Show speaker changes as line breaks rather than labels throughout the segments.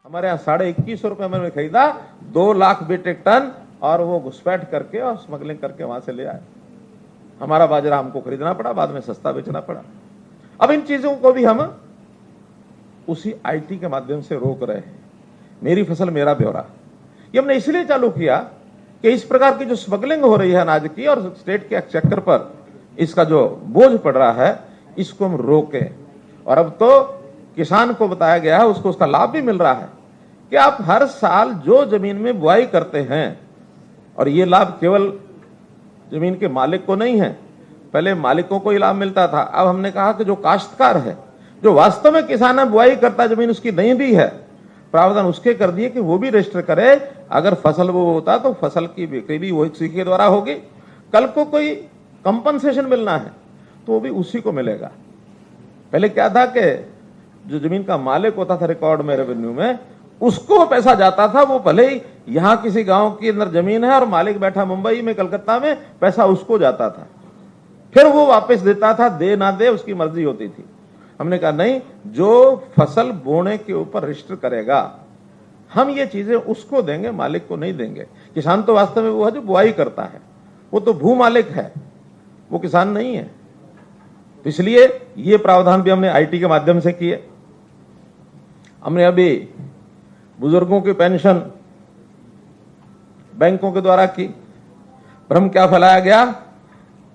हमारे यहाँ 2150 रुपए में खरीदा, 2 लाख मीट्रिक टन, और वो घुसपैठ करके और स्मगलिंग करके वहां से ले आए। हमारा बाजरा हमको खरीदना पड़ा, बाद में सस्ता बेचना पड़ा। अब इन चीजों को भी हम उसी आईटी के माध्यम से रोक रहे हैं। मेरी फसल मेरा ब्यौरा ये हमने इसलिए चालू किया कि इस प्रकार की जो स्मगलिंग हो रही है अनाज की और स्टेट के एक्सचेकर पर इसका जो बोझ पड़ रहा है, इसको हम रोकें। और अब तो किसान को बताया गया है, उसको उसका लाभ भी मिल रहा है कि आप हर साल जो जमीन में बुआई करते हैं, और ये लाभ केवल जमीन के मालिक को नहीं है, पहले मालिकों को ही लाभ मिलता था। अब हमने कहा कि जो काश्तकार है, जो वास्तव में किसान है, बुआई करता, जमीन उसकी नहीं भी है, प्रावधान उसके कर दिए कि वो भी रजिस्टर करे। अगर फसल वो होता तो फसल की बिक्री भी वो उसी के द्वारा होगी। कल को कोई कंपनसेशन मिलना है तो वो भी उसी को मिलेगा। पहले क्या था कि जो जमीन का मालिक होता था रिकॉर्ड में, रेवेन्यू में, उसको पैसा जाता था, वो भले ही यहां किसी गांव के अंदर जमीन है और मालिक बैठा मुंबई में, कलकत्ता में, पैसा उसको जाता था, फिर वो वापस देता था, दे ना दे उसकी मर्जी होती थी। हमने कहा नहीं, जो फसल बोने के ऊपर रजिस्टर करेगा, हम ये चीजें उसको देंगे, मालिक को नहीं देंगे। किसान तो वास्तव में वो है जो बुआई करता है, वो तो भू मालिक है, वो किसान नहीं है। तो इसलिए ये प्रावधान भी हमने आईटी के माध्यम से किए। हमने अभी बुजुर्गों की पेंशन बैंकों के द्वारा की। भ्रम क्या फैलाया गया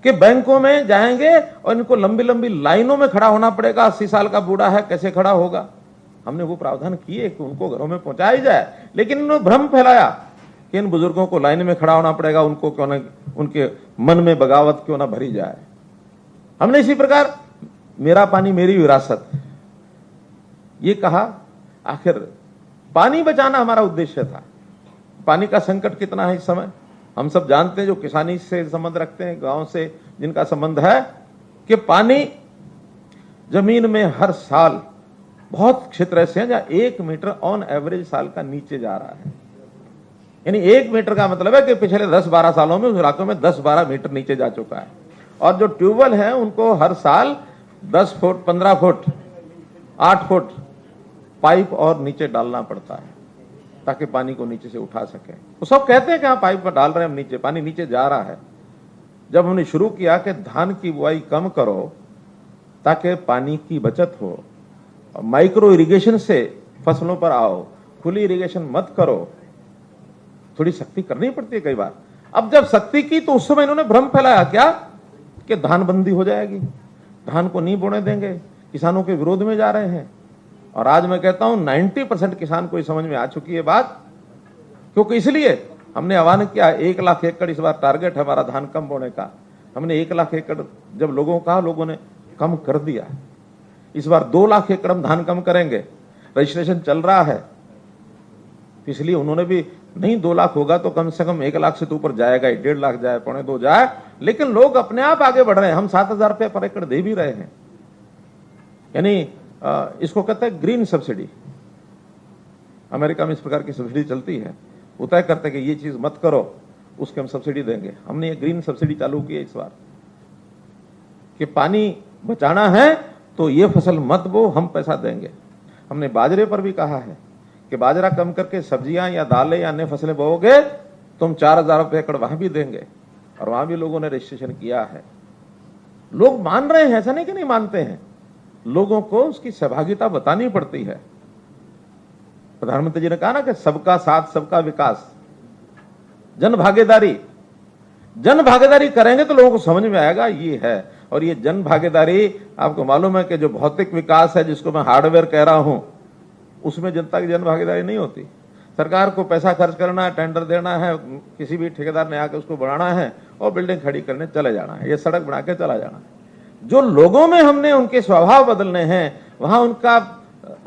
कि बैंकों में जाएंगे और इनको लंबी लंबी लाइनों में खड़ा होना पड़ेगा, 80 साल का बूढ़ा है कैसे खड़ा होगा। हमने वो प्रावधान किए कि उनको घरों में पहुंचाया जाए, लेकिन इन्होंने भ्रम फैलाया कि इन बुजुर्गों को लाइन में खड़ा होना पड़ेगा, उनको क्यों ना, उनके मन में बगावत क्यों ना भरी जाए। हमने इसी प्रकार मेरा पानी मेरी विरासत ये कहा। आखिर पानी बचाना हमारा उद्देश्य था। पानी का संकट कितना है इस समय हम सब जानते हैं, जो किसानी से संबंध रखते हैं, गांव से जिनका संबंध है, कि पानी जमीन में हर साल बहुत क्षेत्र ऐसे हैं जहां 1 मीटर ऑन एवरेज साल का नीचे जा रहा है। यानी 1 मीटर का मतलब है कि पिछले 10-12 सालों में उस इलाकों में 10-12 मीटर नीचे जा चुका है। और जो ट्यूबवेल है उनको हर साल 10 फुट, 15 फुट, 8 फुट पाइप और नीचे डालना पड़ता है ताकि पानी को नीचे से उठा सके। वो सब कहते हैं कि हाँ पाइप पर डाल रहे हैं हम, नीचे पानी नीचे जा रहा है। जब हमने शुरू किया कि धान की बुआई कम करो ताकि पानी की बचत हो, माइक्रो इरिगेशन से फसलों पर आओ, खुली इरिगेशन मत करो, थोड़ी सख्ती करनी पड़ती है कई बार। अब जब सख्ती की तो उस समय इन्होंने भ्रम फैलाया क्या कि धान बंदी हो जाएगी, धान को नहीं बोने देंगे, किसानों के विरोध में जा रहे हैं। और आज मैं कहता हूं 90% किसान को समझ में आ चुकी है बात, क्योंकि इसलिए हमने आह्वान किया 1 लाख एकड़ इस बार टारगेट है हमारा धान कम बोने का। हमने 1 लाख एकड़ जब लोगों को कहा, लोगों ने कम कर दिया। इस बार 2 लाख एकड़ हम धान कम करेंगे, रजिस्ट्रेशन चल रहा है। इसलिए उन्होंने भी नहीं 2 लाख होगा तो कम से कम 1 लाख से तो ऊपर जाएगा, 1.5 लाख जाए, 2.25 जाए, लेकिन लोग अपने आप आगे बढ़ रहे हैं। हम 7,000 रुपये पर एकड़ दे भी रहे हैं। यानी इसको कहते हैं ग्रीन सब्सिडी। अमेरिका में इस प्रकार की सब्सिडी चलती है, वो तय करते हैं कि ये चीज मत करो, उसके हम सब्सिडी देंगे। हमने ये ग्रीन सब्सिडी चालू की है इस बार कि पानी बचाना है तो ये फसल मत बो, हम पैसा देंगे। हमने बाजरे पर भी कहा है कि बाजरा कम करके सब्जियां या दालें या अन्य फसलें बोओगे तो हम 4,000 रुपये एकड़ वहां भी देंगे, और वहां भी लोगों ने रजिस्ट्रेशन किया है। लोग मान रहे हैं, ऐसा नहीं कि नहीं मानते हैं, लोगों को उसकी सहभागिता बतानी पड़ती है। प्रधानमंत्री जी ने कहा ना कि सबका साथ सबका विकास, जन भागीदारी। जन भागीदारी करेंगे तो लोगों को समझ में आएगा ये है। और ये जन भागीदारी आपको मालूम है कि जो भौतिक विकास है, जिसको मैं हार्डवेयर कह रहा हूं, उसमें जनता की जन भागीदारी नहीं होती। सरकार को पैसा खर्च करना है, टेंडर देना है, किसी भी ठेकेदार ने आकर उसको बढ़ाना है और बिल्डिंग खड़ी करने चले जाना है, ये सड़क बना के चला जाना है। जो लोगों में हमने उनके स्वभाव बदलने हैं, वहां उनका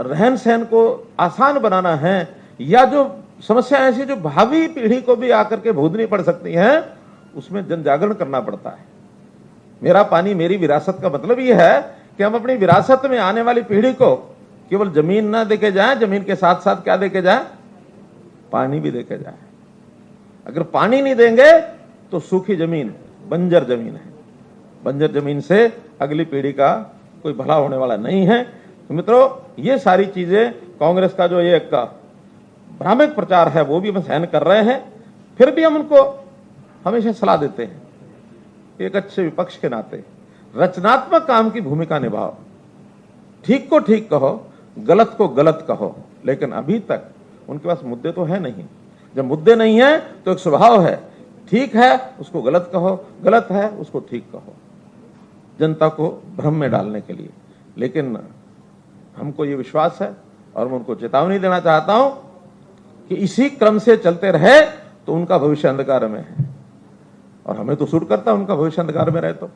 रहन सहन को आसान बनाना है, या जो समस्या ऐसी जो भावी पीढ़ी को भी आकर के भोगनी पड़ सकती हैं, उसमें जन जागरण करना पड़ता है। मेरा पानी मेरी विरासत का मतलब यह है कि हम अपनी विरासत में आने वाली पीढ़ी को केवल जमीन ना देके जाएं, जमीन के साथ साथ क्या देके जाएं, पानी भी देके जाएं। अगर पानी नहीं देंगे तो सूखी जमीन बंजर जमीन है, बंजर जमीन से अगली पीढ़ी का कोई भला होने वाला नहीं है। तो मित्रों, ये सारी चीजें कांग्रेस का जो ये भ्रामक प्रचार है वो भी हम सहन कर रहे हैं, फिर भी हम उनको हमेशा सलाह देते हैं, एक अच्छे विपक्ष के नाते रचनात्मक काम की भूमिका निभाओ, ठीक को ठीक कहो, गलत को गलत कहो। लेकिन अभी तक उनके पास मुद्दे तो है नहीं। जब मुद्दे नहीं है तो एक स्वभाव है, ठीक है उसको गलत कहो, गलत है उसको ठीक कहो, जनता को भ्रम में डालने के लिए। लेकिन हमको ये विश्वास है और मैं उनको चेतावनी देना चाहता हूं कि इसी क्रम से चलते रहे तो उनका भविष्य अंधकार में है, और हमें तो सूट करता है उनका भविष्य अंधकार में रहे। तो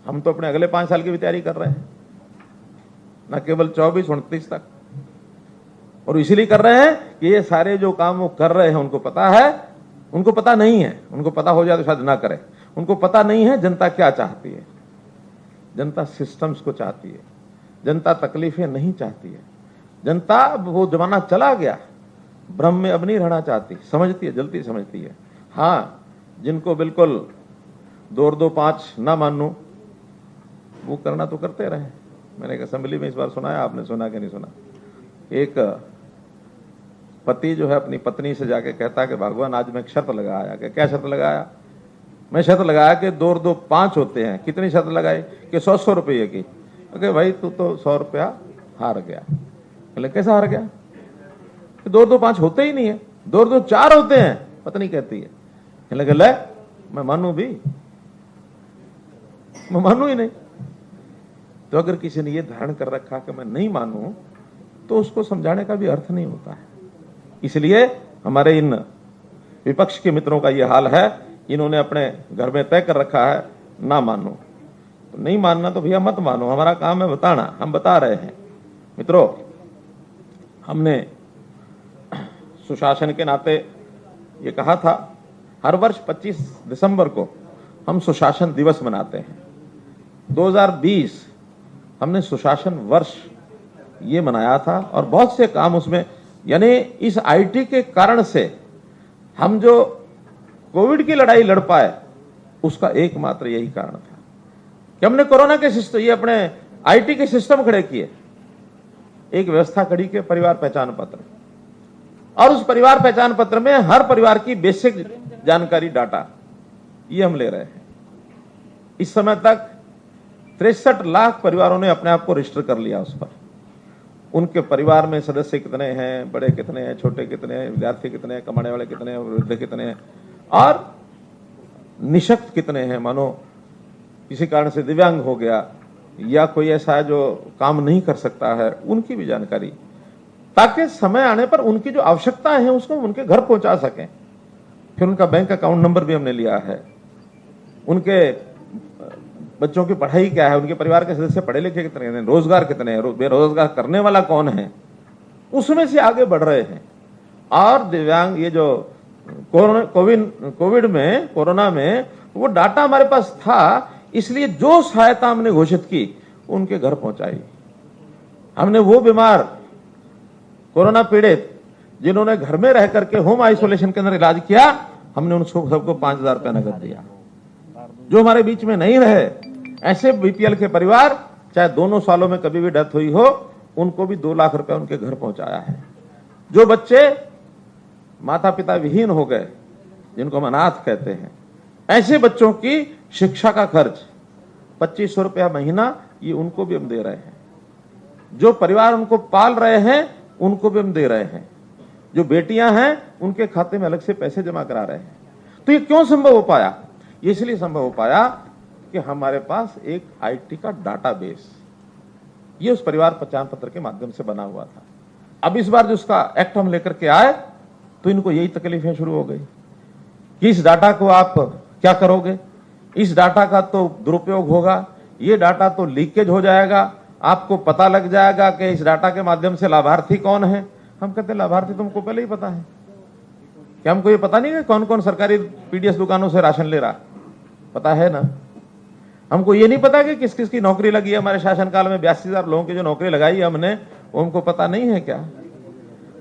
हम तो अपने अगले 5 साल की भी तैयारी कर रहे हैं, न केवल 24-29 तक। और इसीलिए कर रहे हैं कि ये सारे जो काम वो कर रहे हैं उनको पता है, उनको पता नहीं है, उनको पता हो जाए तो शायद ना करें। उनको पता नहीं है जनता क्या चाहती है। जनता सिस्टम्स को चाहती है, जनता तकलीफें नहीं चाहती है। जनता वो जमाना चला गया, भ्रम में अब नहीं रहना चाहती, समझती है, जल्दी समझती है। हाँ, जिनको बिल्कुल 2-2-5 ना मानूं वो करना तो करते रहे। मैंने एक असेंबली में इस बार सुनाया, आपने सुना कि नहीं सुना? एक पति जो है अपनी पत्नी से जाके कहता कि भगवान आज मैं एक शर्त लगाया। कि क्या शर्त लगाया? मैं शर्त लगाया कि 2-2-5 होते हैं। कितनी शर्त लगाई? कि 100 रुपये की। ओके भाई, तू तो 100 रुपया हार गया। बोले कैसा हार गया? 2-2-5 होते ही नहीं है, 2-2-4 होते हैं, पत्नी कहती है। कहने ले मैं मानू भी, मैं मानू ही नहीं। तो अगर किसी ने ये धारण कर रखा कि मैं नहीं मानू, तो उसको समझाने का भी अर्थ नहीं होता है। इसलिए हमारे इन विपक्ष के मित्रों का ये हाल है, इन्होंने अपने घर में तय कर रखा है ना मानो। तो नहीं मानना तो भैया मत मानो, हमारा काम है बताना, हम बता रहे हैं। मित्रों, हमने सुशासन के नाते ये कहा था, हर वर्ष 25 दिसंबर को हम सुशासन दिवस मनाते हैं। 2020 हमने सुशासन वर्ष ये मनाया था, और बहुत से काम उसमें, यानी इस आईटी के कारण से हम जो कोविड की लड़ाई लड़ पाए, उसका एकमात्र यही कारण था कि हमने कोरोना के सिस्टम, ये अपने आईटी के सिस्टम खड़े किए। एक व्यवस्था खड़ी के परिवार पहचान पत्र, और उस परिवार पहचान पत्र में हर परिवार की बेसिक जानकारी, डाटा ये हम ले रहे हैं। इस समय तक 63 लाख परिवारों ने अपने आप को रजिस्टर कर लिया उस पर। उनके परिवार में सदस्य कितने हैं, बड़े कितने हैं, छोटे कितने हैं, विद्यार्थी कितने हैं, कमाने वाले कितने हैं, वृद्ध कितने हैं, और निशक्त कितने हैं। मानो किसी कारण से दिव्यांग हो गया या कोई ऐसा है जो काम नहीं कर सकता है, उनकी भी जानकारी, ताकि समय आने पर उनकी जो आवश्यकता है उसको उनके घर पहुंचा सकें। फिर उनका बैंक अकाउंट नंबर भी हमने लिया है, उनके बच्चों की पढ़ाई क्या है, उनके परिवार के सदस्य पढ़े लिखे कितने हैं, रोजगार कितने हैं, बेरोजगार करने वाला कौन है, उसमें से आगे बढ़ रहे हैं। और दिव्यांग, ये जो कोरोना में वो डाटा हमारे पास था, इसलिए जो सहायता हमने घोषित की उनके घर पहुंचाई। हमने वो बीमार, कोरोना पीड़ित जिन्होंने घर में रह करके होम आइसोलेशन के अंदर इलाज किया, हमने उन सबको 5,000 रुपया नगद दिया। जो हमारे बीच में नहीं रहे, ऐसे बीपीएल के परिवार, चाहे दोनों सालों में कभी भी डेथ हुई हो, उनको भी 2 लाख रुपया उनके घर पहुंचाया है। जो बच्चे माता पिता विहीन हो गए, जिनको हम अनाथ कहते हैं, ऐसे बच्चों की शिक्षा का खर्च 2500 रुपया महीना, ये उनको भी हम दे रहे हैं। जो परिवार उनको पाल रहे हैं उनको भी हम दे रहे हैं। जो बेटियां हैं उनके खाते में अलग से पैसे जमा करा रहे हैं। तो ये क्यों संभव हो पाया? ये इसलिए संभव हो पाया कि हमारे पास एक आईटी का डाटाबेस, ये उस परिवार पहचान पत्र के माध्यम से बना हुआ था। अब इस बार जो उसका एक्ट हम लेकर के आए, तो इनको यही तकलीफें शुरू हो गई कि इस डाटा को आप क्या करोगे, इस डाटा का तो दुरुपयोग होगा, ये डाटा तो लीकेज हो जाएगा, आपको पता लग जाएगा कि इस डाटा के माध्यम से लाभार्थी कौन है। हम कहते हैं लाभार्थी तुमको पहले ही पता है, क्या हमको ये पता नहीं है कौन कौन सरकारी पीडीएस दुकानों से राशन ले रहा? पता है ना। हमको ये नहीं पता कि किस किस की नौकरी लगी है। हमारे शासनकाल में 82,000 लोगों की जो नौकरी लगाई है हमने, वो हमको पता नहीं है क्या?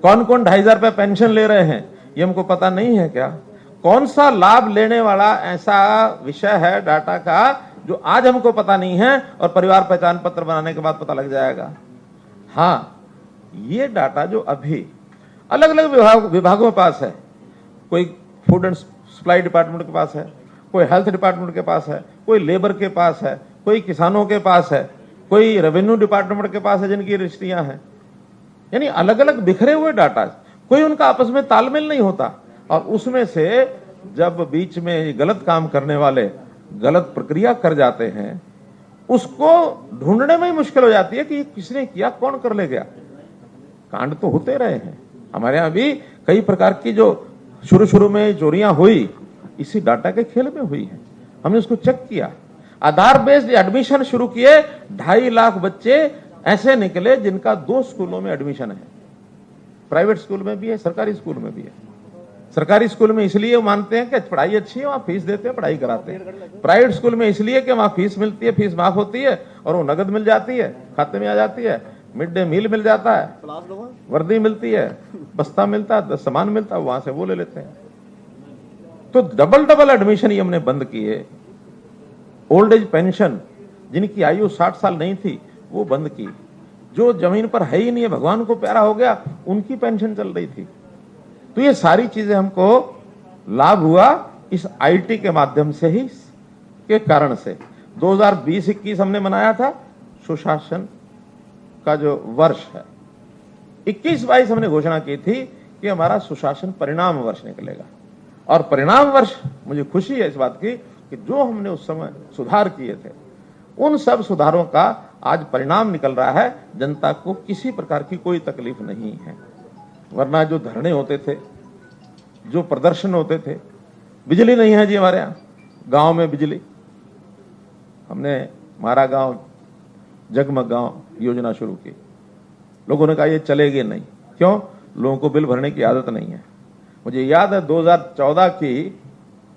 कौन कौन 2,500 रुपया पेंशन ले रहे हैं, ये हमको पता नहीं है क्या? कौन सा लाभ लेने वाला ऐसा विषय है डाटा का जो आज हमको पता नहीं है, और परिवार पहचान पत्र बनाने के बाद पता लग जाएगा। हाँ, ये डाटा जो अभी अलग अलग विभागों के पास है। कोई फूड एंड सप्लाई डिपार्टमेंट के पास है, कोई हेल्थ डिपार्टमेंट के पास है, कोई लेबर के पास है, कोई किसानों के पास है, कोई रेवेन्यू डिपार्टमेंट के पास है जिनकी रजिस्ट्रियां हैं। यानी अलग अलग बिखरे हुए डाटा, कोई उनका आपस में तालमेल नहीं होता। और उसमें से जब बीच में गलत काम करने वाले गलत प्रक्रिया कर जाते हैं, उसको ढूंढने में ही मुश्किल हो जाती है कि ये किसने किया, कौन कर ले गया। कांड तो होते रहे हैं हमारे यहां भी, कई प्रकार की जो शुरू में चोरियां हुई इसी डाटा के खेल में हुई है। हमने उसको चेक किया, आधार बेस्ड एडमिशन शुरू किए, 2.5 लाख बच्चे ऐसे निकले जिनका 2 स्कूलों में एडमिशन है। प्राइवेट स्कूल में भी है, सरकारी स्कूल में भी है। सरकारी स्कूल में इसलिए मानते हैं कि पढ़ाई अच्छी है, वहां फीस देते हैं, पढ़ाई कराते हैं। प्राइवेट स्कूल में इसलिए कि वहां फीस मिलती है, फीस माफ होती है और वो नगद मिल जाती है, खाते में आ जाती है, मिड डे मील मिल जाता है, वर्दी मिलती है, बस्ता मिलता है, सामान मिलता है, वहां से वो ले लेते हैं। तो डबल एडमिशन ही हमने बंद किए। ओल्ड एज पेंशन जिनकी आयु 60 साल नहीं थी वो बंद की। जो जमीन पर है ही नहीं है, भगवान को प्यारा हो गया, उनकी पेंशन चल रही थी। तो ये सारी चीजें हमको लाभ हुआ इस आईटी के माध्यम से ही के कारण से। 2020-21 हमने मनाया था सुशासन का जो वर्ष है। 21-22 हमने घोषणा की थी कि हमारा सुशासन परिणाम वर्ष निकलेगा। और परिणाम वर्ष, मुझे खुशी है इस बात की कि जो हमने उस समय सुधार किए थे उन सब सुधारों का आज परिणाम निकल रहा है। जनता को किसी प्रकार की कोई तकलीफ नहीं है। वरना जो धरने होते थे, जो प्रदर्शन होते थे, बिजली नहीं है जी हमारे यहाँ गांव में बिजली, हमने हमारा गांव जगमग गांव योजना शुरू की। लोगों ने कहा ये चलेगी नहीं। क्यों? लोगों को बिल भरने की आदत नहीं है। मुझे याद है 2014 की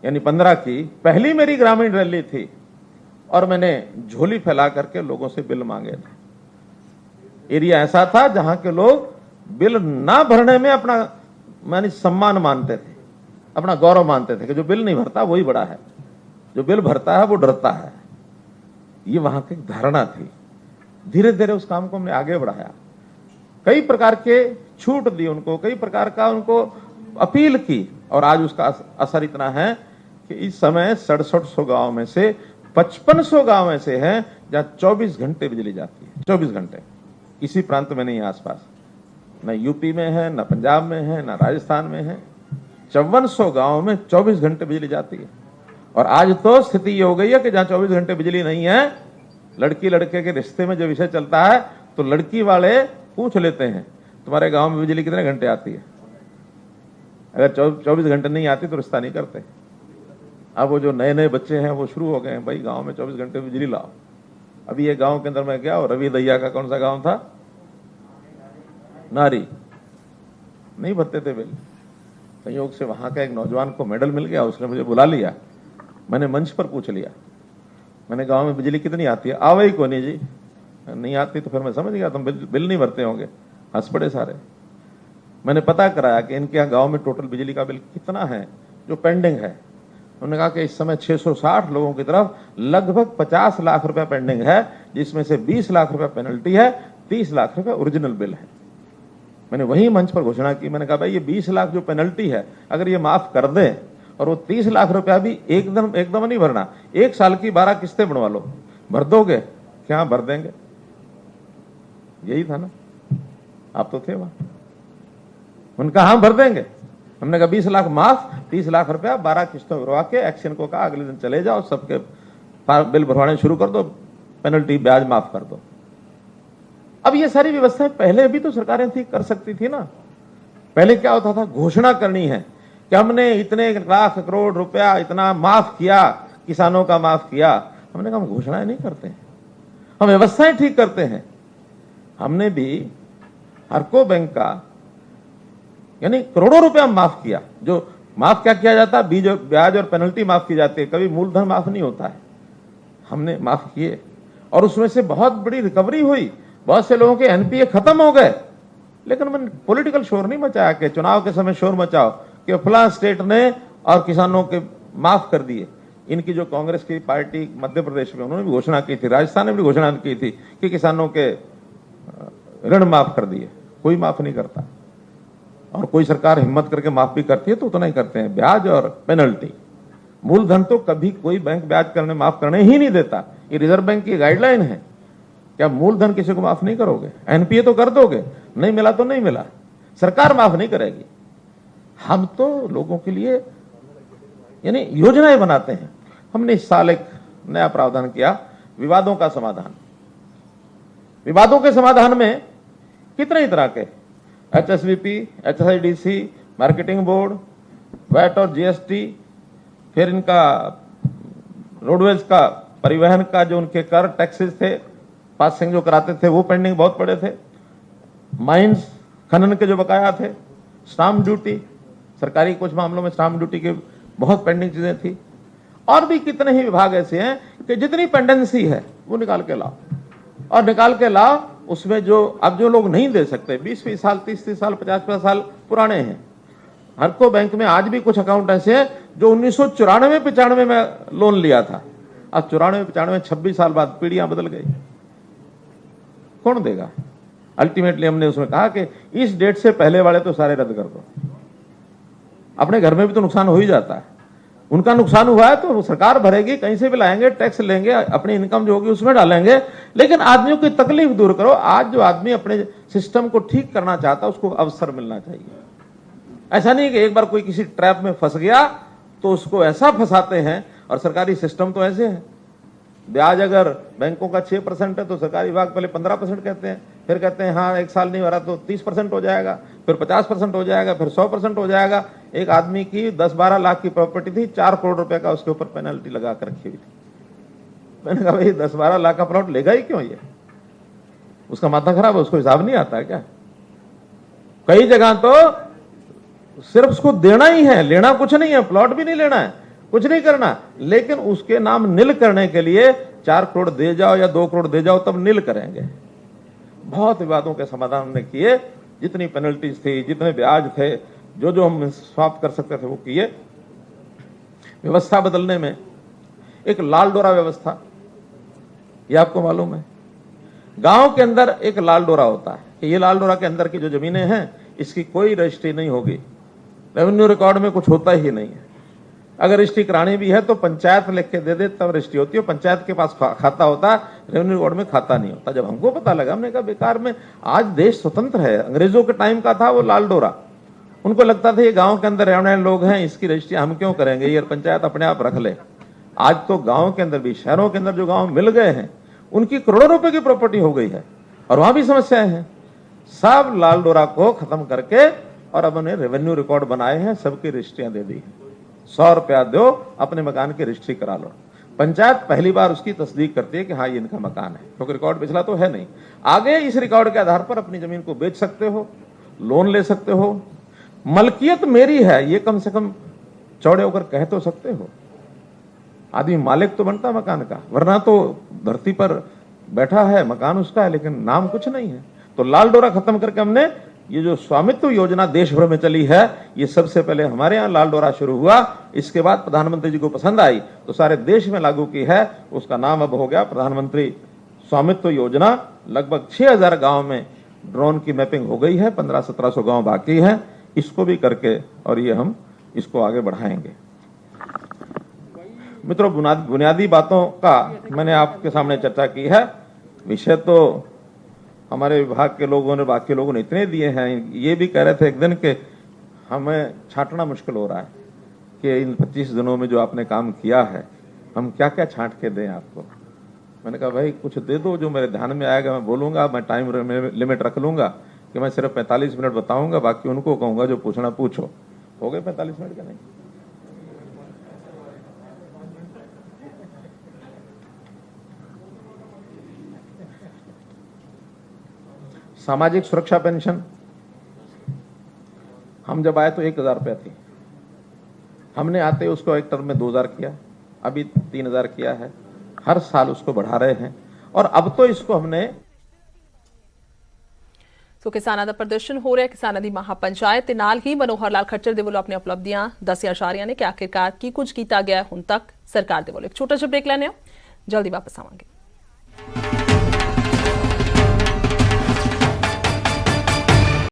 यानी 15 की पहली मेरी ग्रामीण रैली थी और मैंने झोली फैला करके लोगों से बिल मांगे थे। एरिया ऐसा था जहां के लोग बिल ना भरने में अपना मानी सम्मान मानते थे, अपना गौरव मानते थे कि जो बिल नहीं भरता वही बड़ा है, जो बिल भरता है वो डरता है। ये वहां की धारणा थी। धीरे धीरे उस काम को हमने आगे बढ़ाया, कई प्रकार के छूट दी उनको, कई प्रकार का उनको अपील की और आज उसका असर इतना है कि इस समय 6700 गांव में से 5500 गांव ऐसे हैं जहां 24 घंटे बिजली जाती है। 24 घंटे किसी प्रांत में नहीं है आसपास, न यूपी में है, न पंजाब में है, न राजस्थान में है। 5400 गांव में 24 घंटे बिजली जाती है। और आज तो स्थिति ये हो गई है कि जहां 24 घंटे बिजली नहीं है, लड़की लड़के के रिश्ते में जो विषय चलता है तो लड़की वाले पूछ लेते हैं तुम्हारे गांव में बिजली कितने घंटे आती है। अगर 24 घंटे नहीं आती तो रिश्ता नहीं करते। अब वो जो नए नए बच्चे हैं वो शुरू हो गए हैं, भाई गांव में 24 घंटे बिजली लाओ। अभी ये गांव के अंदर मैं गया और रवि दैया का कौन सा गांव था, नारी, नहीं भरते थे बिल। संयोग से वहां का एक नौजवान को मेडल मिल गया, उसने मुझे बुला लिया। मैंने मंच पर पूछ लिया, मैंने गांव में बिजली कितनी आती है? आवई को नहीं जी, नहीं आती। तो फिर मैं समझ गया तुम बिल नहीं भरते होंगे। हंस पड़े सारे। मैंने पता कराया कि इनके यहाँ गांव में टोटल बिजली का बिल कितना है जो पेंडिंग है। उन्होंने कहा कि इस समय 660 लोगों की तरफ लगभग 50 लाख रुपया पेंडिंग है, जिसमें से 20 लाख रुपया पेनल्टी है, 30 लाख रुपया ओरिजिनल बिल है। मैंने वही मंच पर घोषणा की, मैंने कहा भाई ये 20 लाख जो पेनल्टी है अगर ये माफ कर दें और वो 30 लाख रुपया भी एकदम नहीं भरना, 1 साल की 12 किस्तें बनवा लो, भर दोगे क्या? भर देंगे। यही था ना, आप तो थे वहां। उनका हाँ भर देंगे। हमने कहा 20 लाख माफ, 30 लाख रुपया 12 किस्तों भरवा के एक्शन को कहा अगले दिन चले जाओ, सबके बिल भरवाने शुरू कर दो, पेनल्टी ब्याज माफ कर दो। अब ये सारी व्यवस्थाएं पहले भी तो सरकारें थी, कर सकती थी ना। पहले क्या होता था, घोषणा करनी है कि हमने इतने लाख करोड़ रुपया इतना माफ किया, किसानों का माफ किया। हमने कहा हम घोषणाएं नहीं करते हैं, हम व्यवस्थाएं ठीक करते हैं। हमने भी हरको बैंक का यानी करोड़ों रुपया माफ किया। जो माफ क्या किया जाता है, ब्याज और पेनल्टी माफ की जाती है, कभी मूलधन माफ नहीं होता है। हमने माफ किए और उसमें से बहुत बड़ी रिकवरी हुई। बहुत से लोगों के एनपीए खत्म हो गए, लेकिन मैंने पॉलिटिकल शोर नहीं मचाया कि चुनाव के समय शोर मचाओ कि फलां स्टेट ने और किसानों के माफ कर दिए। इनकी जो कांग्रेस की पार्टी मध्य प्रदेश में, उन्होंने भी घोषणा की थी, राजस्थान ने भी घोषणा की थी कि किसानों के ऋण माफ कर दिए। कोई माफ नहीं करता। और कोई सरकार हिम्मत करके माफ भी करती है तो उतना ही करते हैं, ब्याज और पेनल्टी। मूलधन तो कभी कोई बैंक ब्याज करने माफ करने ही नहीं देता, ये रिजर्व बैंक की गाइडलाइन है। क्या मूलधन किसी को माफ नहीं करोगे? एनपीए तो कर दोगे, नहीं मिला तो नहीं मिला, सरकार माफ नहीं करेगी। हम तो लोगों के लिए यानी योजनाएं बनाते हैं। हमने इस साल एक नया प्रावधान किया, विवादों का समाधान। विवादों के समाधान में कितने ही तरह के, एचएसवीपी, एचआईडीसी, मार्केटिंग बोर्ड, वैट और जीएसटी, फिर इनका रोडवेज का, परिवहन का जो उनके कर टैक्सेस थे, पासिंग जो कराते थे वो पेंडिंग बहुत पड़े थे, माइंस खनन के जो बकाया थे, स्टाम्प ड्यूटी, सरकारी कुछ मामलों में स्टाम्प ड्यूटी के बहुत पेंडिंग चीजें थी, और भी कितने ही विभाग ऐसे हैं कि जितनी पेंडेंसी है वो निकाल के लाओ, और निकाल के लाओ। उसमें जो अब जो लोग नहीं दे सकते, 20-20 साल, 30-30 साल, 50-50 साल पुराने हैं, हर को बैंक में आज भी कुछ अकाउंट ऐसे हैं जो 1994-95 में लोन लिया था, अब 94-95 26 साल बाद पीढ़ियां बदल गई, कौन देगा? अल्टीमेटली हमने उसमें कहा कि इस डेट से पहले वाले तो सारे रद्द कर दो। अपने घर में भी तो नुकसान हो ही जाता है, उनका नुकसान हुआ है तो सरकार भरेगी, कहीं से भी लाएंगे, टैक्स लेंगे, अपनी इनकम जो होगी उसमें डालेंगे, लेकिन आदमियों की तकलीफ दूर करो। आज जो आदमी अपने सिस्टम को ठीक करना चाहता है उसको अवसर मिलना चाहिए। ऐसा नहीं कि एक बार कोई किसी ट्रैप में फंस गया तो उसको ऐसा फंसाते हैं, और सरकारी सिस्टम तो ऐसे है, ब्याज अगर बैंकों का 6% है तो सरकारी विभाग पहले 15% कहते हैं, फिर कहते हैं हाँ एक साल नहीं हो रहा तो 30% हो जाएगा, फिर 50% हो जाएगा, फिर 100% हो जाएगा। एक आदमी की 10-12 लाख की प्रॉपर्टी थी, 4 करोड़ रुपए का उसके ऊपर पेनल्टी लगा कर रखी हुई थी। मैंने कहा भाई 10-12 लाख का प्लॉट लेगा ही क्यों? ये उसका माथा खराब है, उसको हिसाब नहीं आता है क्या? कई जगह तो सिर्फ उसको देना ही है, लेना कुछ नहीं है, प्लॉट भी नहीं लेना है, कुछ नहीं करना, लेकिन उसके नाम नील करने के लिए 4 करोड़ दे जाओ या 2 करोड़ दे जाओ तब नील करेंगे। बहुत विवादों के समाधान हमने किए, जितनी पेनल्टीज थी, जितने ब्याज थे, जो जो हम समाप्त कर सकते थे वो किए। व्यवस्था बदलने में एक लाल डोरा व्यवस्था, ये आपको मालूम है, गांव के अंदर एक लाल डोरा होता है कि ये लाल डोरा के अंदर की जो जमीनें हैं इसकी कोई रजिस्ट्री नहीं होगी, रेवेन्यू रिकॉर्ड में कुछ होता ही नहीं है। अगर रजिस्ट्री करानी भी है तो पंचायत लिख के दे दे तब रजिस्ट्री होती है, पंचायत के पास खाता होता है, रेवेन्यू रिकॉर्ड में खाता नहीं होता। जब हमको पता लगा हमने कहा बेकार में, आज देश स्वतंत्र है, अंग्रेजों के टाइम का था वो लाल डोरा, उनको लगता था ये गांव के अंदर रहने वाले लोग हैं, इसकी रजिस्ट्री हम क्यों करेंगे, ये पंचायत अपने आप रख ले। आज तो गांव के अंदर भी, शहरों के अंदर जो गांव मिल गए हैं उनकी करोड़ों रुपए की प्रॉपर्टी हो गई है, और वहां भी समस्याएं हैं। सब लाल डोरा को खत्म करके और अब उन्हें रेवेन्यू रिकॉर्ड बनाए हैं, सबकी रजिस्ट्रियां दे दी, 100 रुपया दो, अपने मकान की रजिस्ट्री करा लो। पंचायत पहली बार उसकी तस्दीक करती है कि हाँ ये इनका मकान है, क्योंकि रिकॉर्ड पिछला तो है नहीं। आगे इस रिकॉर्ड के आधार पर अपनी जमीन को बेच सकते हो, लोन ले सकते हो, मलकियत मेरी है ये कम से कम चौड़े होकर कह तो सकते हो। आदमी मालिक तो बनता मकान का, वरना तो धरती पर बैठा है, मकान उसका है लेकिन नाम कुछ नहीं है। तो लाल डोरा खत्म करके हमने ये जो स्वामित्व योजना देश भर में चली है, ये सबसे पहले हमारे यहाँ लाल डोरा शुरू हुआ, इसके बाद प्रधानमंत्री जी को पसंद आई तो सारे देश में लागू की है। उसका नाम अब हो गया प्रधानमंत्री स्वामित्व योजना। लगभग 6000 गांव में ड्रोन की मैपिंग हो गई है, 1500-1700 गांव बाकी है, इसको भी करके और ये हम इसको आगे बढ़ाएंगे। मित्रों, बुनियादी बातों का मैंने आपके सामने चर्चा की है। विषय तो हमारे विभाग के लोगों ने, बाकी लोगों ने इतने दिए हैं। ये भी कह रहे थे एक दिन कि हमें छांटना मुश्किल हो रहा है कि इन 25 दिनों में जो आपने काम किया है हम क्या क्या छांट के दें आपको। मैंने कहा भाई कुछ दे दो जो मेरे ध्यान में आएगा, मैं बोलूंगा, मैं टाइम लिमिट रख लूंगा कि मैं सिर्फ 45 मिनट बताऊंगा, बाकी उनको कहूंगा जो पूछना पूछो। हो गए 45 मिनट का? नहीं, सामाजिक सुरक्षा पेंशन हम जब आए तो 1000 रुपया थी, हमने आते उसको एक टर्म में 2000 किया, अभी 3000 किया है, हर साल उसको बढ़ा रहे हैं। और अब तो इसको हमने
ਸੋ ਕਿਸਾਨਾਂ ਦਾ ਪ੍ਰਦਰਸ਼ਨ ਹੋ ਰਿਹਾ, ਕਿਸਾਨਾਂ ਦੀ ਮਹਾਪੰਚਾਇਤ ਤੇ ਨਾਲ ਹੀ ਮਨੋਹਰ ਲਾਲ ਖੱਟਰ ਦੇ ਵੱਲੋਂ ਆਪਣੀਆਂ ਉਪਲਬਧੀਆਂ ਦੱਸੀਆਂ ਜਾ ਰਹੀਆਂ ਨੇ ਕਿ ਆਖਿਰਕਾਰ ਕੀ ਕੁਝ ਕੀਤਾ ਗਿਆ ਹੁਣ ਤੱਕ ਸਰਕਾਰ ਦੇ ਵੱਲੋਂ। ਇੱਕ ਛੋਟਾ ਜਿਹਾ ਬ੍ਰੇਕ ਲੈਣੇ ਆ, ਜਲਦੀ ਵਾਪਸ ਆਵਾਂਗੇ।